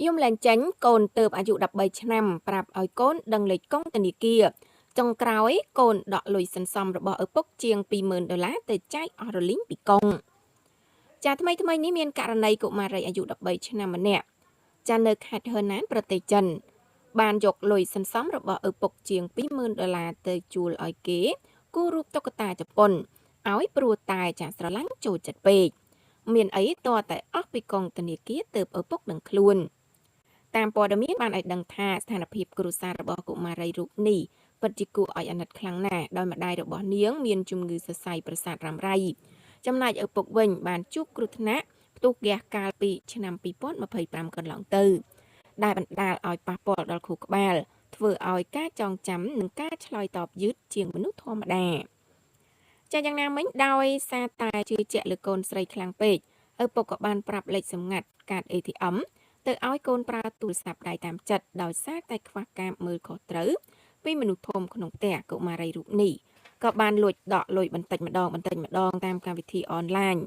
យំលែងចេញកូនទើបអាយុ13ឆ្នាំប្រាប់ឲ្យកូនដឹងលេខកុងធនាគារចុងក្រោយកូនដកលុយសន្សំរបស់ឪពុកជាង$20,000ទៅចែកអស់រលីងពីកុងចាថ្មីនេះមានករណីកុមារីអាយុ13ឆ្នាំម្នាក់ចានៅខេត្តហឺណានប្រទេសចិនបានយកលុយសន្សំរបស់ឪពុកជាង$20,000ទៅជួលឲ្យគេគូររូបតុក្កតាជប៉ុនឲ្យព្រោះតែចាស្រឡាញ់ចូលចិត្តពេកមានអីតតែអស់ពីកុងធនាគារទើបឪពុកដឹងខ្លួនតាមព័ត៌មានបានឲ្យដឹងថាស្ថានភាពគ្រួសាររបស់កុមារីរូបនេះពិតជាគួរឲ្យអាណិតខ្លាំងណាស់ដោយម្ដាយរបស់នាងមានជំងឺសរសៃប្រសាទរ៉ាំរ៉ៃចំណែកឪពុកវិញបានជួបគ្រោះថ្នាក់ផ្ទុះហ្គាសកាលពីឆ្នាំ2025កន្លងទៅដែលបណ្ដាលឲ្យប៉ះពាល់ដល់ខួរក្បាលធ្វើឲ្យការចងចាំនិងការឆ្លើយតបយឺតជាងមនុស្សធម្មតាចាយ៉ាងណាមិញដោយសារតែជឿជាក់លើកូនស្រីខ្លាំងពេកឪពុកក៏បានប្រាប់លេខសម្ងាត់កាត ATM ទៅឲ្យកូនប្រើទូរស័ព្ទដៃតាមចិត្តដោយសារតែខ្វះការមើលខុសត្រូវពីមនុស្សធំក្នុងផ្ទះកុមារីរូបនេះក៏បានលួចដកលុយបន្តិចម្ដងតាមកម្មវិធីអនឡាញ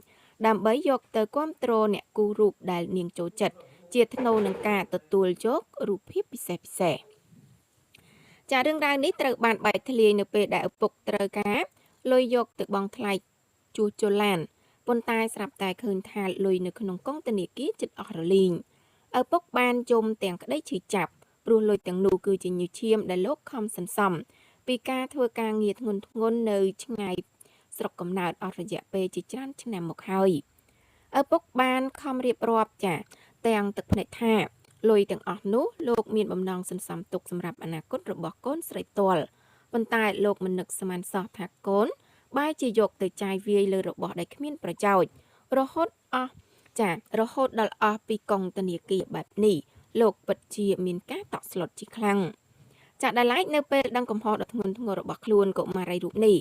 ដើម្បីយកទៅគ្រប់គ្រងអ្នកគូររូបដែលនាងចូលចិត្តជាថ្នូរនឹងការទទួលយករូបភាពពិសេសចារឿងរ៉ាវនេះត្រូវបានបែកធ្លាយនៅពេលដែលឪពុកត្រូវការលុយយកទៅបង់ថ្លៃជួសជុលឡានប៉ុន្តែស្រាប់តែឃើញថាលុយនៅក្នុងកុងធនាគារជិតអស់រលីងឪពុកបានយំទាំងក្តីឈឺចាប់ព្រោះលុយទាំងនោះគឺជាញើសឈាមដែលលោកខំសន្សំពីការធ្វើការងារធ្ងន់នៅឆ្ងាយស្រុកកំណើតអស់រយៈពេលជាច្រើនឆ្នាំមកហើយឪពុកបានខំរៀបរាប់ចាទាំងទឹកភ្នែកថាលុយទាំងអស់នោះលោកមានបំណងសន្សំទុកសម្រាប់អនាគតរបស់កូនស្រីផ្ទាល់ប៉ុន្តែលោកមិននឹកស្មានសោះថាកូនបែរជាយកទៅចាយវាយលើរបស់ដែលគ្មានប្រយោជន៍រហូតដល់អស់ពីកុងធនាគារបែបនេះលោកពិតជាមានការតក់ស្លុតជាខ្លាំងចាដែលឡែកនៅពេលដឹងកំហុសដ៏ធ្ងន់ធ្ងររបស់ខ្លួនកុមារីរូបនេះ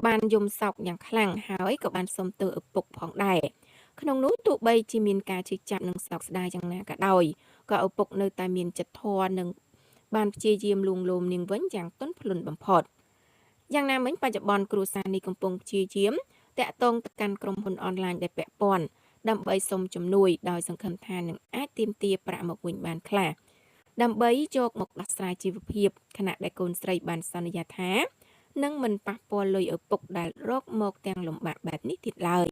បានយំសោកយ៉ាងខ្លាំងហើយក៏បានសុំទោសឪពុកផងដែរក្នុងនោះទោះបីជាមានការឈឺចាប់និងសោកស្ដាយយ៉ាងណាក៏ដោយក៏ឪពុកនៅតែមានចិត្តធម៌និងបានព្យាយាមលួងលោមនាងវិញយ៉ាងទន់ភ្លន់បំផុតយ៉ាងណាមិញបច្ចុប្បន្នគ្រួសារនេះកំពុងព្យាយាមតាក់ទងទៅកាន់ក្រុមហ៊ុនអនឡាញដែលពាក់ព័ន្ធដើម្បីសុំជំនួយដោយសង្ឃឹមថានឹងអាចទាមទារប្រាក់មកវិញបានខ្លះដើម្បីយកមកដោះស្រាយជីវភាពខណៈដែលកូនស្រីបានសន្យាថានឹងមិនប៉ះពាល់លុយឪពុកដែលរកមកទាំងលំបាកបែបនេះទៀតឡើយ